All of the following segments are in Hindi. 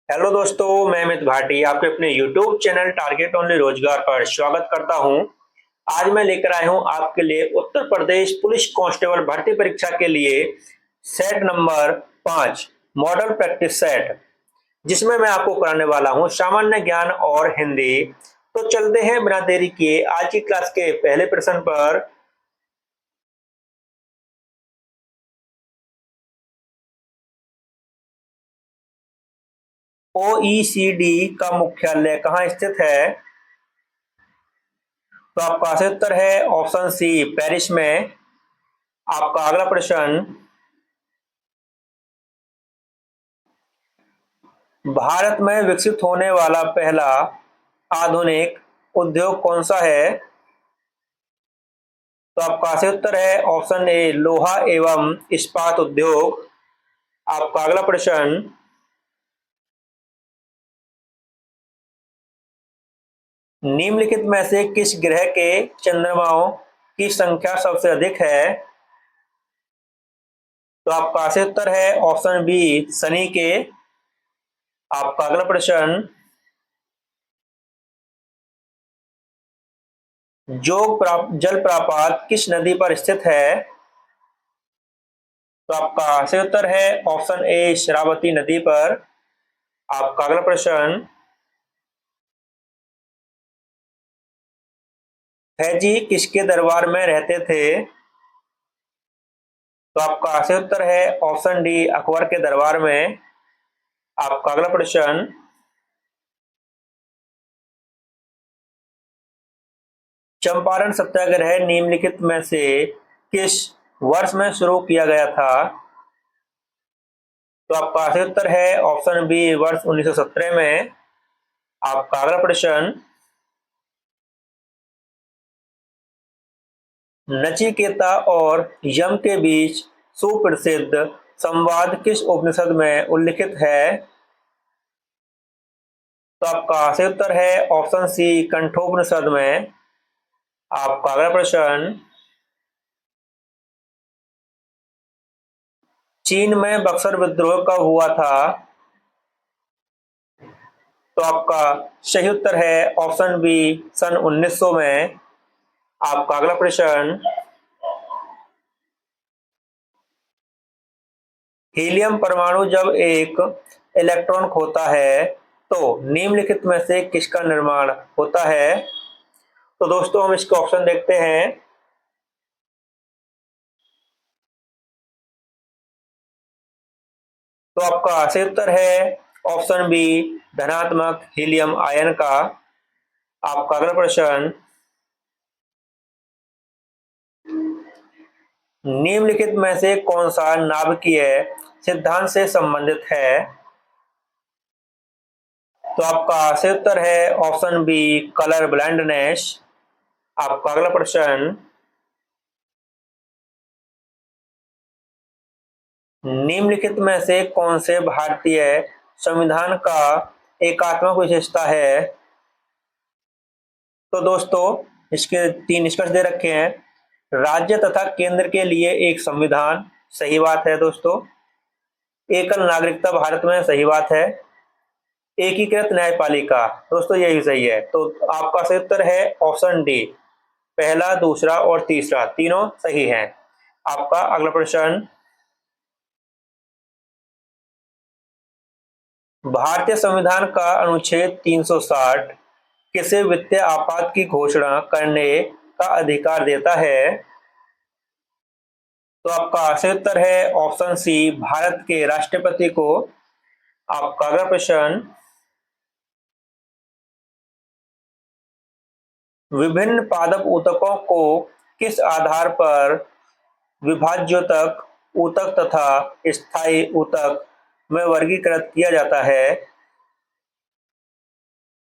हेलो दोस्तों, मैं अमित भाटी आपके अपने YouTube चैनल टारगेट ओनली रोजगार पर स्वागत करता हूं। आज मैं लेकर आया हूं आपके लिए उत्तर प्रदेश पुलिस कांस्टेबल भर्ती परीक्षा के लिए set number 5 model practice set, जिसमें मैं आपको कराने वाला हूं सामान्य ज्ञान और हिंदी। तो चलते हैं बिना देरी किए आज की क्लास के पहले प्रश्न पर। OECD का मुख्यालय कहाँ स्थित है? तो आपका सही उत्तर है ऑप्शन सी, पेरिस में। आपका अगला प्रश्न, भारत में विकसित होने वाला पहला आधुनिक उद्योग कौन सा है? तो आपका सही उत्तर है ऑप्शन ए, लोहा एवं इस्पात उद्योग। आपका अगला प्रश्न, निम्नलिखित में से किस ग्रह के चंद्रमाओं की संख्या सबसे अधिक है? तो आपका सही उत्तर है ऑप्शन बी, शनि के। आपका अगला प्रश्न, जल प्रपात किस नदी पर स्थित है? तो आपका सही उत्तर है ऑप्शन ए, शरावती नदी पर। आपका अगला प्रश्न, फैजी किसके दरबार में रहते थे? तो आपका सही उत्तर है ऑप्शन डी, अकबर के दरबार में। आपका अगला प्रश्न, चंपारण सत्याग्रह निम्नलिखित में से किस वर्ष में शुरू किया गया था? तो आपका सही उत्तर है ऑप्शन बी, वर्ष 1917 में। आपका अगला प्रश्न, नचिकेता और यम के बीच सुप्रसिद्ध संवाद किस उपनिषद में उल्लिखित है? तो आपका सही उत्तर है ऑप्शन सी, कंठोपनिषद में। आपका अगला प्रश्न, चीन में बक्सर विद्रोह कब हुआ था? तो आपका सही उत्तर है ऑप्शन बी, सन 1900 में। आपका अगला प्रश्न, हीलियम परमाणु जब एक इलेक्ट्रॉन खोता है तो निम्नलिखित में से किसका निर्माण होता है? तो दोस्तों हम इसके ऑप्शन देखते हैं। तो आपका सही उत्तर है ऑप्शन बी, धनात्मक हीलियम आयन का। आपका अगला प्रश्न, निम्नलिखित में से कौन सा नाभिकीय सिद्धांत से संबंधित है? तो आपका सही उत्तर है ऑप्शन बी, कलर ब्लाइंडनेस। आपका अगला प्रश्न, निम्नलिखित में से कौन से भारतीय संविधान का एकात्मक विशेषता है? तो दोस्तों इसके तीन निष्कर्ष दे रखे हैं। राज्य तथा केंद्र के लिए एक संविधान, सही बात है दोस्तों। एकल नागरिकता भारत में, सही बात है। एकीकृत न्यायपालिका, दोस्तों यही सही है। तो आपका सही उत्तर है ऑप्शन डी, पहला, दूसरा और तीसरा तीनों सही हैं। आपका अगला प्रश्न, भारतीय संविधान का अनुच्छेद 360 किसे वित्तीय आपात की घोषणा करने का अधिकार देता है? तो आपका सही उत्तर है ऑप्शन सी, भारत के राष्ट्रपति को। आपका अगला प्रश्न, विभिन्न पादप ऊतकों को किस आधार पर विभाज्योतक ऊतक तथा स्थायी ऊतक में वर्गीकृत किया जाता है?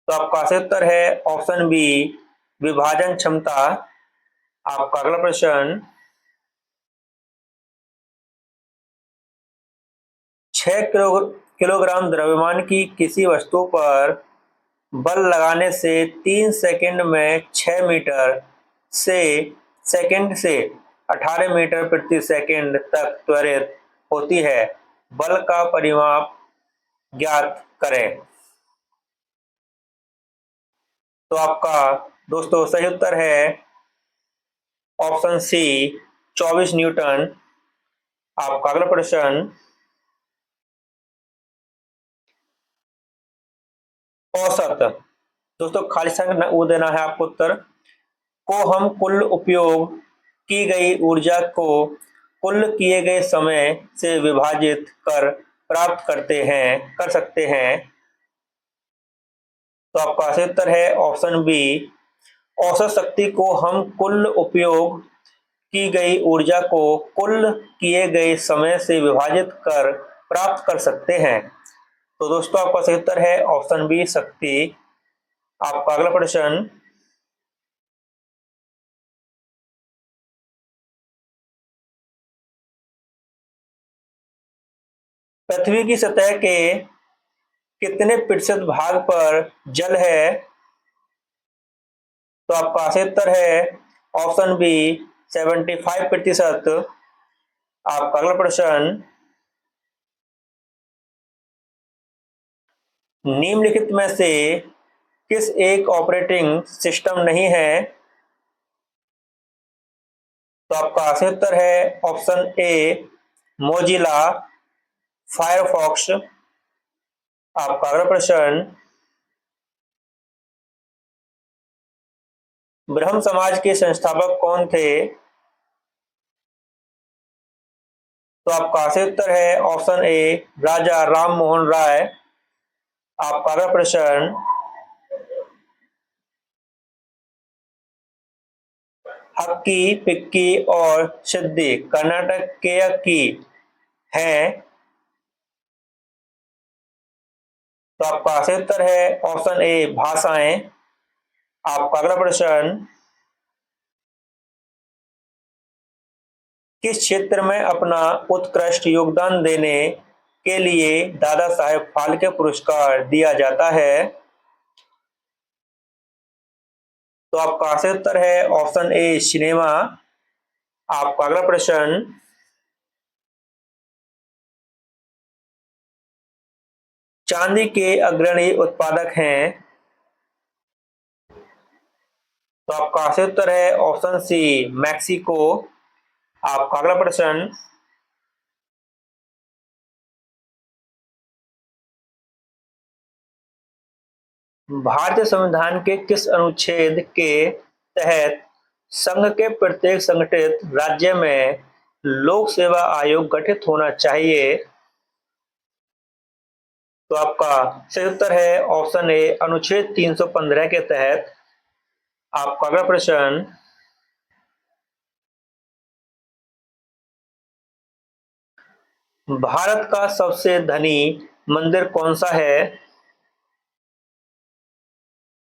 तो आपका सही उत्तर है ऑप्शन बी, विभाजन क्षमता। आपका अगला प्रश्न, 6 किलोग्राम द्रव्यमान की किसी वस्तु पर बल लगाने से 3 सेकंड में 6 मीटर से सेकंड से 18 मीटर प्रति सेकंड तक त्वरित होती है। बल का परिमाप ज्ञात करें। तो आपका दोस्तों सही उत्तर है ऑप्शन सी 24 न्यूटन। आपका अगला प्रश्न, औसत। दोस्तों खाली स्थान वो देना है आपको उत्तर। को हम कुल उपयोग की गई ऊर्जा को कुल किए गए समय से विभाजित कर प्राप्त कर सकते हैं। तो आपका सही उत्तर है ऑप्शन बी, औसत शक्ति को हम कुल उपयोग की गई ऊर्जा को कुल किए गए समय से विभाजित कर प्राप्त कर सकते हैं। तो दोस्तों आपका सही उत्तर है ऑप्शन बी, शक्ति। आपका अगला प्रश्न, पृथ्वी की सतह के कितने प्रतिशत भाग पर जल है? तो आपका सही उत्तर है ऑप्शन बी, 75%। आपका अगला प्रश्न, निम्नलिखित में से किस एक ऑपरेटिंग सिस्टम नहीं है? तो आपका सही उत्तर है ऑप्शन ए, मोजिला फायरफॉक्स। आपका अगला प्रश्न, ब्रह्म समाज के संस्थापक कौन थे? तो आपका सही उत्तर है ऑप्शन ए, राजा राम मोहन राय। आपका अगला प्रश्न, हक्की पिक्की और सिद्धि कर्नाटक के की हैं। तो आपका सही उत्तर है ऑप्शन ए, भाषाएं। आपका अगला प्रश्न, किस क्षेत्र में अपना उत्कृष्ट योगदान देने के लिए दादा साहेब फाल्के पुरस्कार दिया जाता है? तो आपका सही उत्तर है ऑप्शन ए, सिनेमा। आपका अगला प्रश्न, चांदी के अग्रणी उत्पादक हैं। तो आपका सही उत्तर है ऑप्शन सी, मैक्सिको। आपका अगला प्रश्न, भारतीय संविधान के किस अनुच्छेद के तहत संघ के प्रत्येक संगठित राज्य में लोक सेवा आयोग गठित होना चाहिए? तो आपका सही उत्तर है ऑप्शन ए, अनुच्छेद 315 के तहत। आपका अगला प्रश्न, भारत का सबसे धनी मंदिर कौन सा है?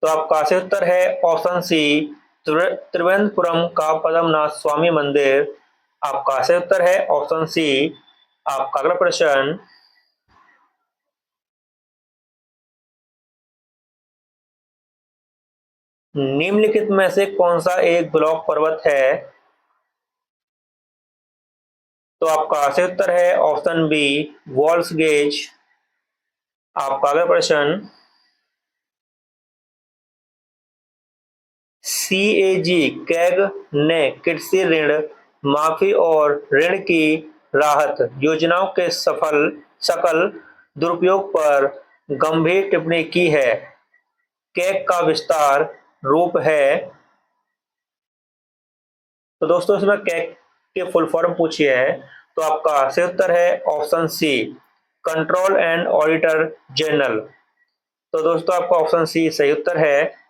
तो आपका सही उत्तर है ऑप्शन सी, त्रिवेंद्रपुरम का पद्मनाभ स्वामी मंदिर। आपका सही उत्तर है ऑप्शन सी। आपका अगला प्रश्न, निम्नलिखित में से कौन सा एक ब्लॉक पर्वत है? तो आपका सही उत्तर है ऑप्शन बी, वॉल्स गेज। आपका अगला प्रश्न, सीएजी कैग ने कृषि ऋण माफी और ऋण की राहत योजनाओं के सकल दुरुपयोग पर गंभीर टिप्पणी की है। कैग का विस्तार रूप है। तो दोस्तों इसमें कैग के फुल फॉर्म पूछी है। तो आपका सही उत्तर है option C, control and auditor general. तो दोस्तों आपका ऑप्शन सी सही उत्तर है।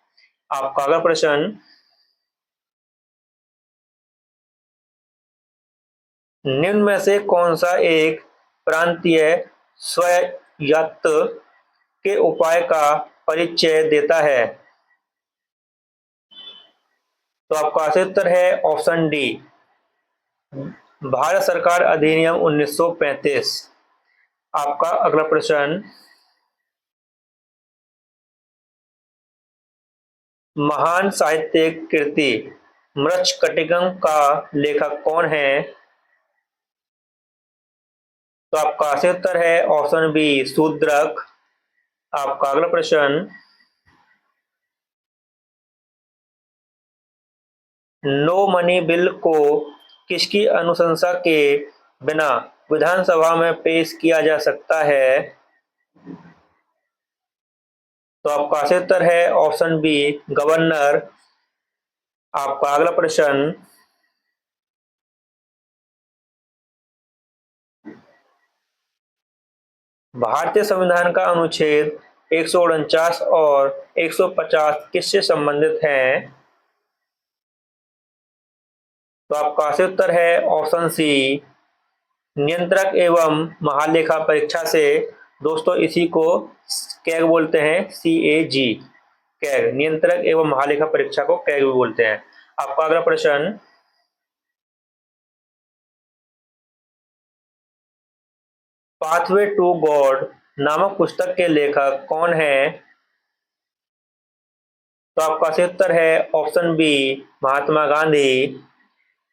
आपका अगला प्रश्न, निम्न में से कौन सा एक प्रांतीय स्वायत्त के उपाय का परिचय देता है? तो आपका सही उत्तर है ऑप्शन डी, भारत सरकार अधिनियम 1935। आपका अगला प्रश्न, महान साहित्यिक कृति मृच्छकटिकम का लेखक कौन है? तो आपका सही उत्तर है ऑप्शन बी, शूद्रक। आपका अगला प्रश्न, नो मनी बिल को किसकी अनुशंसा के बिना विधानसभा में पेश किया जा सकता है? तो आपका सही उत्तर है ऑप्शन बी, गवर्नर। आपका अगला प्रश्न, भारतीय संविधान का अनुच्छेद 149 और 150 किससे संबंधित हैं? तो आपका सही उत्तर है ऑप्शन सी, नियंत्रक एवं महालेखा परीक्षा से। दोस्तों इसी को कैग बोलते हैं, CAG, कैग, नियंत्रक एवं महालेखा परीक्षा को कैग भी बोलते हैं। आपका अगला प्रश्न, पाथवे टू गॉड नामक पुस्तक के लेखक कौन है? तो आपका सही उत्तर है ऑप्शन बी, महात्मा गांधी।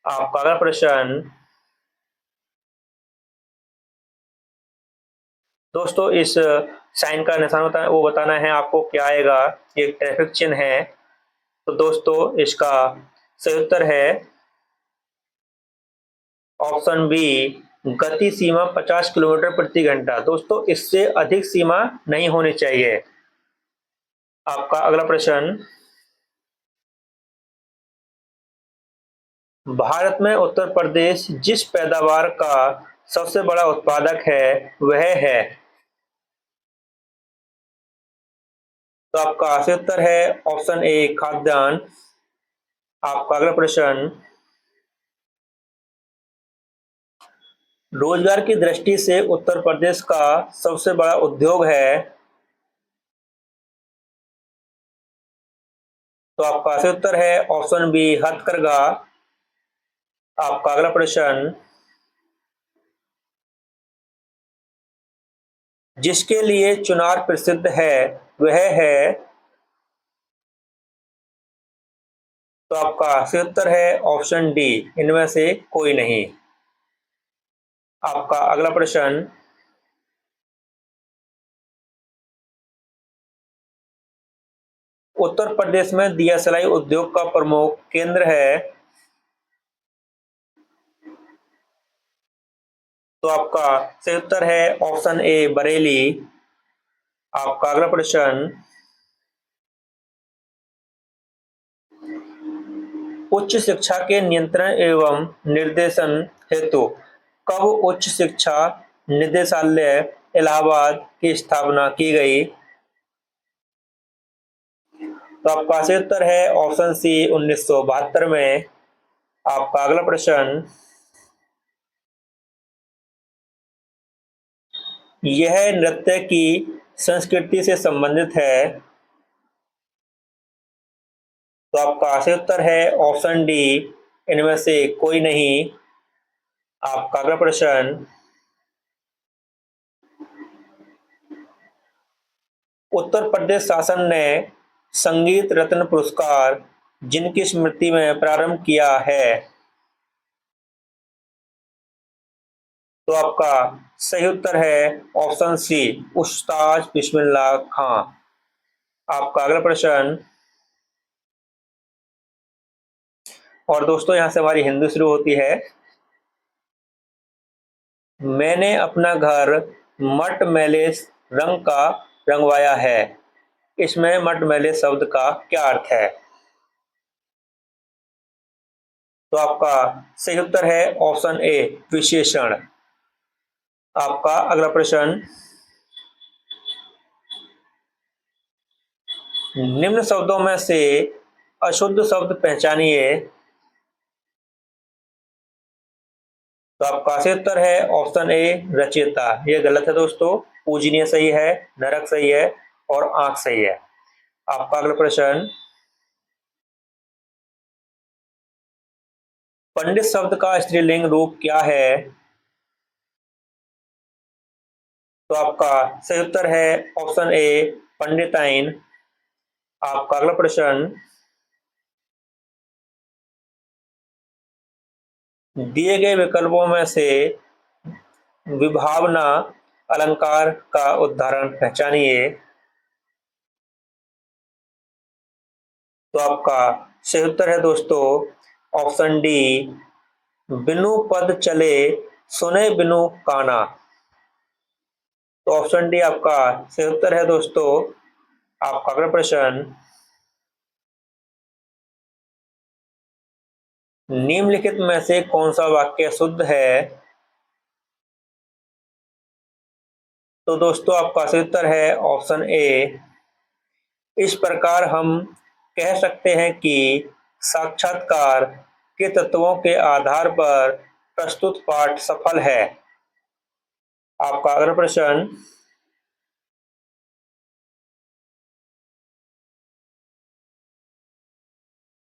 आपका अगला प्रश्न, दोस्तों इस साइन का निशान वो बताना है आपको क्या आएगा। ये ट्रैफिक चिन्ह है। तो दोस्तों इसका सही उत्तर है ऑप्शन बी, गति सीमा 50 किलोमीटर प्रति घंटा। दोस्तों इससे अधिक सीमा नहीं होनी चाहिए। आपका अगला प्रश्न, भारत में उत्तर प्रदेश जिस पैदावार का सबसे बड़ा उत्पादक है वह है? तो आपका सही उत्तर है ऑप्शन ए, खाद्यान्न। आपका अगला प्रश्न, रोजगार की दृष्टि से उत्तर प्रदेश का सबसे बड़ा उद्योग है? तो आपका सही उत्तर है ऑप्शन बी, हथकरघा। आपका अगला प्रश्न, जिसके लिए चुनार प्रसिद्ध है वह है? तो आपका सही उत्तर है ऑप्शन डी, इनमें से कोई नहीं। आपका अगला प्रश्न, उत्तर प्रदेश में दिया सलाई उद्योग का प्रमुख केंद्र है? तो आपका सही उत्तर है ऑप्शन ए, बरेली। आपका अगला प्रश्न, उच्च शिक्षा के नियंत्रण एवं निर्देशन हेतु कब उच्च शिक्षा निदेशालय इलाहाबाद की स्थापना की गई? तो आपका सही उत्तर है ऑप्शन सी, 1972 में। आपका अगला प्रश्न, यह नृत्य की संस्कृति से संबंधित है? तो आपका सही उत्तर है ऑप्शन डी, इनमें से कोई नहीं। आपका अगला प्रश्न, उत्तर प्रदेश शासन ने संगीत रत्न पुरस्कार जिनकी स्मृति में प्रारंभ किया है? तो आपका सही उत्तर है ऑप्शन सी, उस्ताद बिस्मिल्लाह खां। आपका अगला प्रश्न, और दोस्तों यहां से हमारी हिंदी शुरू होती है। मैंने अपना घर मटमैले रंग का रंगवाया है। इसमें मटमैले शब्द का क्या अर्थ है? तो आपका सही उत्तर है ऑप्शन ए, विशेषण। आपका अगला प्रश्न, निम्न शब्दों में से अशुद्ध शब्द पहचानिए। तो आपका सही उत्तर है ऑप्शन ए, रचयिता। यह गलत है दोस्तों। पूजनीय सही है, नरक सही है और आंख सही है। आपका अगला प्रश्न, पंडित शब्द का स्त्रीलिंग रूप क्या है? तो आपका सही उत्तर है ऑप्शन ए, पंडिताइन। आपका अगला प्रश्न, दिए गए विकल्पों में से विभावना अलंकार का उदाहरण पहचानिए। तो आपका सही उत्तर है दोस्तों ऑप्शन डी, बिनु पद चले सुने बिनु काना। तो ऑप्शन डी आपका सही उत्तर है दोस्तों। आपका अगला प्रश्न, निम्नलिखित में से कौन सा वाक्य शुद्ध है? तो दोस्तों आपका सही उत्तर है ऑप्शन ए, इस प्रकार हम कह सकते हैं कि साक्षात्कार के तत्वों के आधार पर प्रस्तुत पाठ सफल है। आपका अगला प्रश्न,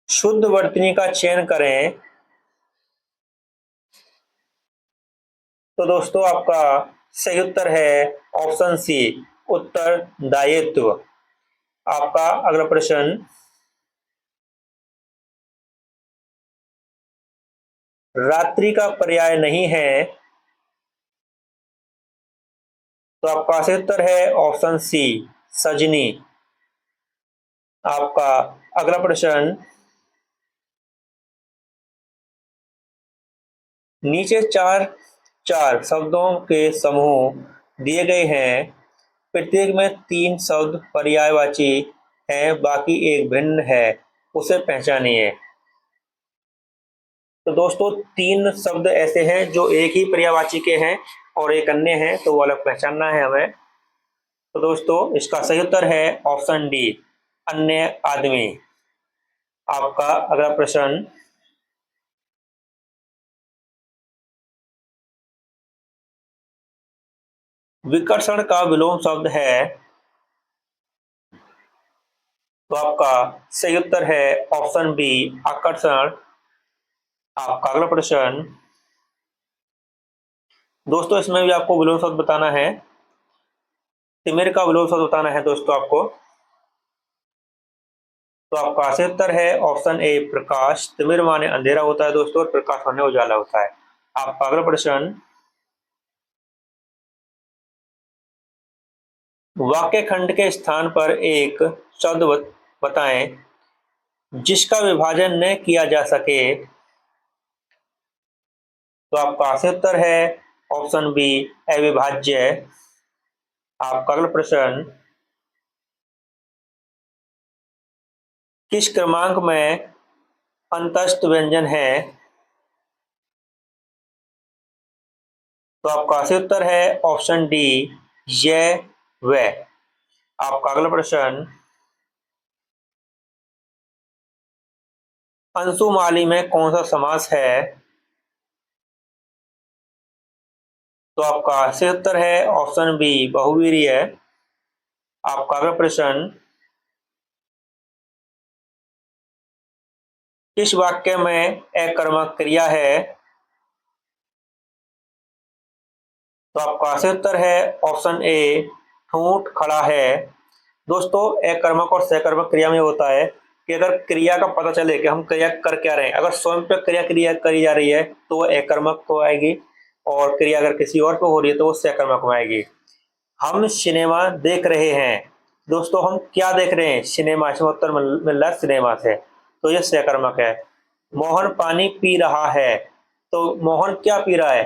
शुद्ध वर्तनी का चयन करें। तो दोस्तों आपका सही उत्तर है ऑप्शन सी, उत्तरदायित्व। आपका अगला प्रश्न, रात्रि का पर्याय नहीं है। तो आपका सही उत्तर है ऑप्शन सी, सजनी। आपका अगला प्रश्न, नीचे चार चार शब्दों के समूह दिए गए हैं, प्रत्येक में 3 शब्द पर्यायवाची हैं, बाकी एक भिन्न है, उसे पहचानिए। तो दोस्तों 3 शब्द ऐसे हैं जो एक ही पर्यायवाची के हैं और एक अन्य है, तो वो अलग पहचानना है हमें। तो दोस्तों इसका सही उत्तर है ऑप्शन डी, अन्य आदमी। आपका अगला प्रश्न, विकर्षण का विलोम शब्द है। तो आपका सही उत्तर है ऑप्शन बी, आकर्षण। आपका अगला प्रश्न, दोस्तों इसमें भी आपको विलोम शब्द बताना है, तिमिर का विलोम शब्द बताना है दोस्तों आपको। तो आपका सही उत्तर है ऑप्शन ए, प्रकाश। तिमिर माने अंधेरा होता है दोस्तों और प्रकाश माने उजाला होता है। आपका अगला प्रश्न, वाक्य खंड के स्थान पर एक शब्द बताएं जिसका विभाजन न किया जा सके। तो आपका सही उत्तर है ऑप्शन बी, अविभाज्य। आपका अगला प्रश्न, किस क्रमांक में अंतस्थ व्यंजन है? तो आपका सही उत्तर है ऑप्शन डी, य व। आपका अगला प्रश्न, अंशुमाली में कौन सा समास है? तो आपका सही उत्तर है ऑप्शन बी, बहुवीर्य। आपका अगला प्रश्न, किस वाक्य में अकर्मक क्रिया है? तो आपका सही उत्तर है ऑप्शन ए, ठूंठ खड़ा है। दोस्तों अकर्मक और सकर्मक क्रिया में होता है कि अगर क्रिया का पता चले कि हम क्रिया कर क्या रहे हैं, अगर स्वयं पे क्रिया करी जा रही है तो वो अकर्मक को आएगी, और क्रिया अगर किसी और पे हो रही है तो वो सकर्मक में आएगी। हम सिनेमा देख रहे हैं। दोस्तों हम क्या देख रहे हैं? सिनेमा। इसमें उत्तर मिल रहा है सिनेमा से, तो ये सकर्मक है। मोहन पानी पी रहा है। तो मोहन क्या पी रहा है?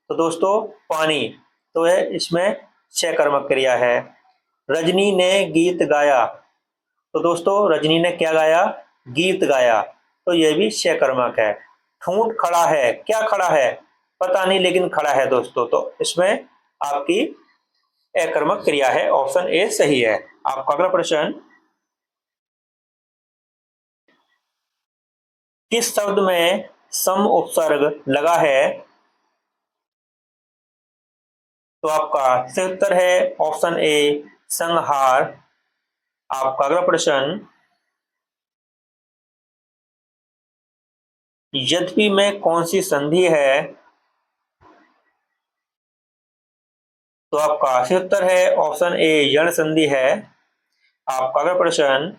तो दोस्तों पानी, तो यह इसमें सकर्मक क्रिया है। रजनी ने गीत गाया। तो दोस्तों रजनी ने क्या गाया? गीत गाया, तो यह भी सकर्मक है। ठूंठ खड़ा है, क्या खड़ा है? पता नहीं, लेकिन खड़ा है दोस्तों, तो इसमें आपकी अकर्मक क्रिया है। ऑप्शन ए सही है। आपका अगला प्रश्न, किस शब्द में सम उपसर्ग लगा है? तो आपका सही उत्तर है ऑप्शन ए, संहार। आपका अगला प्रश्न, यद्यपि में कौन सी संधि है? तो आपका सही उत्तर है ऑप्शन ए, यण संधि है। आपका अगला प्रश्न,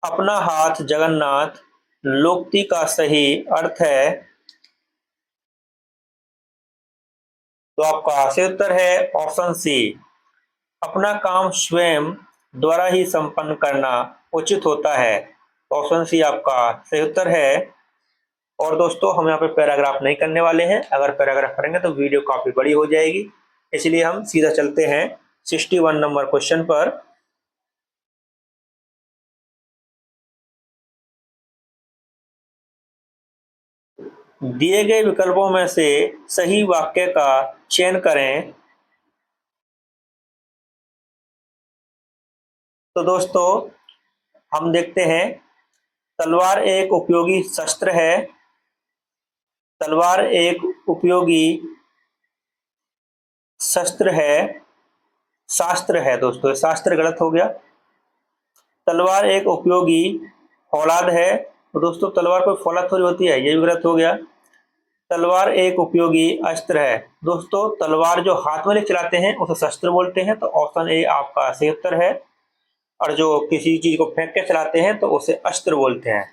अपना हाथ जगन्नाथ लोकोक्ति का सही अर्थ है? तो आपका सही उत्तर है ऑप्शन सी, अपना काम स्वयं द्वारा ही संपन्न करना उचित होता है। ऑप्शन सी आपका सही उत्तर है। और दोस्तों हम यहाँ पे पैराग्राफ नहीं करने वाले हैं, अगर पैराग्राफ करेंगे तो वीडियो काफी बड़ी हो जाएगी, इसलिए हम सीधा चलते हैं 61 नंबर क्वेश्चन पर। दिए गए विकल्पों में से सही वाक्य का चयन करें। तो दोस्तों हम देखते हैं, तलवार एक उपयोगी शस्त्र है। तलवार एक उपयोगी शस्त्र है, शास्त्र है दोस्तों, शास्त्र गलत हो गया। तलवार एक उपयोगी फौलाद है, तो दोस्तों तलवार कोई फौलाद थोड़ी होती है, ये भी गलत हो गया। तलवार एक उपयोगी अस्त्र है, दोस्तों तलवार जो हाथ में लेकर चलाते हैं उसे शस्त्र बोलते हैं, तो ऑप्शन ए आपका सही उत्तर है। और जो किसी चीज को फेंक के चलाते हैं तो उसे अस्त्र बोलते हैं।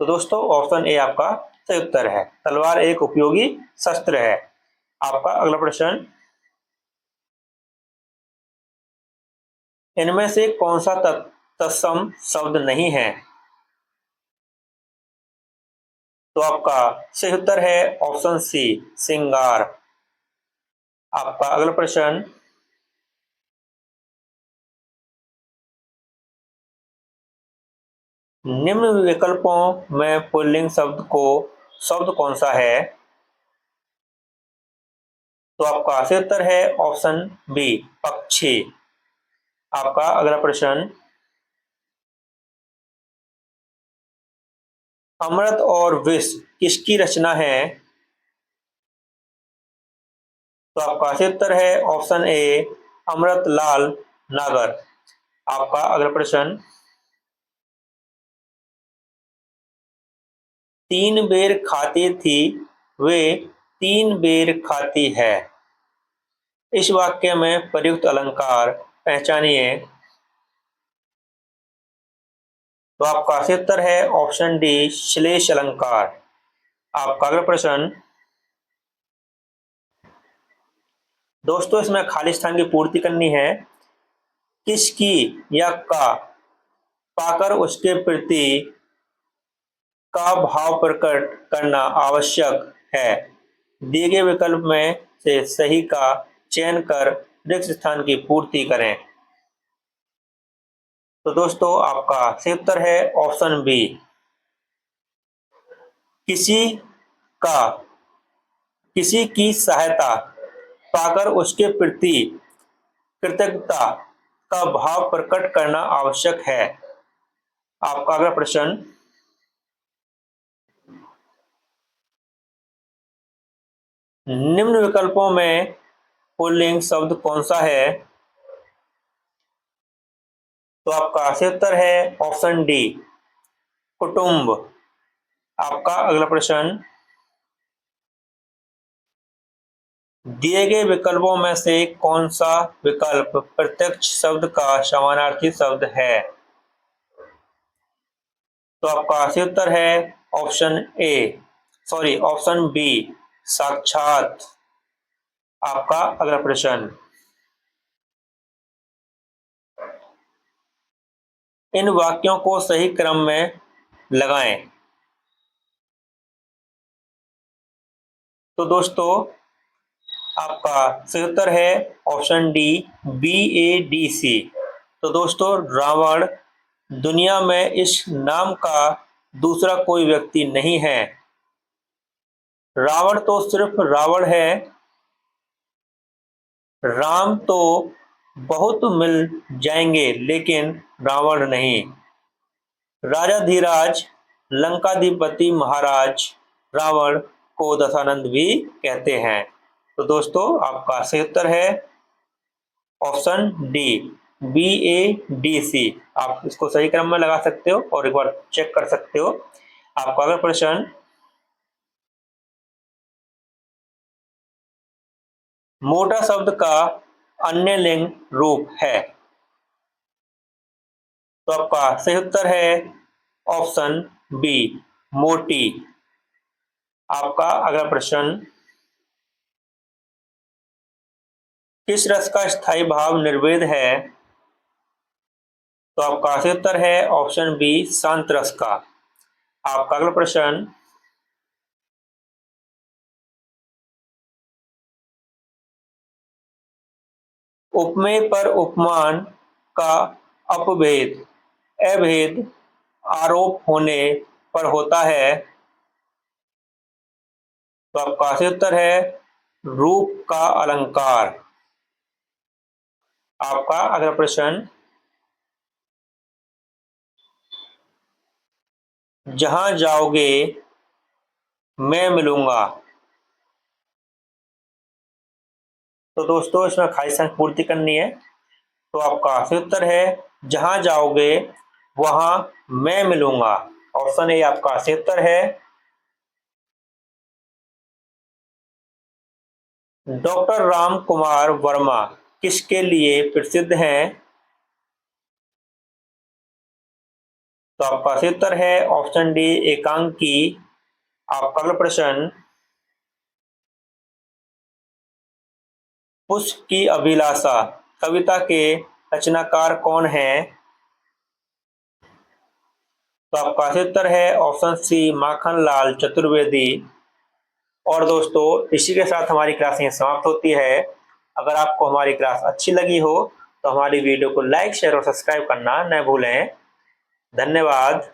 तो दोस्तों ऑप्शन ए आपका सही उत्तर है, तलवार एक उपयोगी शस्त्र है। आपका अगला प्रश्न, इनमें से कौन सा तत्सम शब्द नहीं है? तो आपका सही उत्तर है ऑप्शन सी, श्रृंगार। आपका अगला प्रश्न, निम्न विकल्पों में पुल्लिंग शब्द कौन सा है? तो आपका सही उत्तर है ऑप्शन बी, पक्षी। आपका अगला प्रश्न, अमृत और विष किसकी रचना है? तो आपका सही उत्तर है ऑप्शन ए, अमृतलाल नागर। आपका अगला प्रश्न, तीन बेर खाती थी वे तीन बेर खाती है, इस वाक्य में प्रयुक्त अलंकार पहचानिए। तो आपका सही उत्तर है ऑप्शन डी, श्लेष अलंकार। आपका अगला प्रश्न, दोस्तों इसमें खाली स्थान की पूर्ति करनी है। किसकी या का पाकर उसके प्रति का भाव प्रकट करना आवश्यक है। दिए गए विकल्प में से सही का चयन कर रिक्त स्थान की पूर्ति करें। तो दोस्तों आपका सही उत्तर है ऑप्शन बी, किसी का किसी की सहायता पाकर उसके प्रति कृतज्ञता का भाव प्रकट करना आवश्यक है। आपका अगला प्रश्न, निम्न विकल्पों में पुल्लिंग शब्द कौन सा है? तो आपका सही उत्तर है ऑप्शन डी, कुटुंब। आपका अगला प्रश्न, दिए गए विकल्पों में से कौन सा विकल्प प्रत्यक्ष शब्द का समानार्थी शब्द है? तो आपका सही उत्तर है option A, sorry option B, साक्षात। आपका अगला प्रश्न, इन वाक्यों को सही क्रम में लगाएं। तो दोस्तों आपका सही उत्तर है option D, B A D C. तो दोस्तों रावण दुनिया में इस नाम का दूसरा कोई व्यक्ति नहीं है। रावण तो सिर्फ रावण है, राम तो बहुत मिल जाएंगे लेकिन रावण नहीं। राजा धीराज, लंकाधिपति महाराज रावण को दशानंद भी कहते हैं। तो दोस्तों आपका सही उत्तर है option D, B A D C. आप इसको सही क्रम में लगा सकते हो और एक बार चेक कर सकते हो। आपका अगला प्रश्न, मोटा शब्द का अन्य लिंग रूप है। तो आपका सही उत्तर है ऑप्शन बी, मोटी। आपका अगला प्रश्न, किस रस का स्थायी भाव निर्वेद है? तो आपका सही उत्तर है ऑप्शन बी शांत रस का। आपका अगला प्रश्न, उपमेय पर उपमान का अपभेद अभेद आरोप होने पर होता है। तो आपका सही उत्तर है रूप का अलंकार। आपका अगला प्रश्न, जहां जाओगे मैं मिलूंगा। तो दोस्तों इसमें खाली पूर्ति करनी है। तो आपका सही उत्तर है जहां जाओगे वहां मैं मिलूंगा। ऑप्शन ए आपका सही उत्तर है। डॉक्टर राम कुमार वर्मा किसके लिए प्रसिद्ध हैं। तो आपका सही उत्तर है ऑप्शन डी एकांकी। आपका अगला प्रश्न, पुष्प की अभिलाषा कविता के रचनाकार कौन है। तो आपका सही उत्तर है ऑप्शन सी माखनलाल चतुर्वेदी। और दोस्तों इसी के साथ हमारी क्लास यहीं समाप्त होती है। अगर आपको हमारी क्लास अच्छी लगी हो तो हमारी वीडियो को लाइक शेयर और सब्सक्राइब करना न भूलें। धन्यवाद।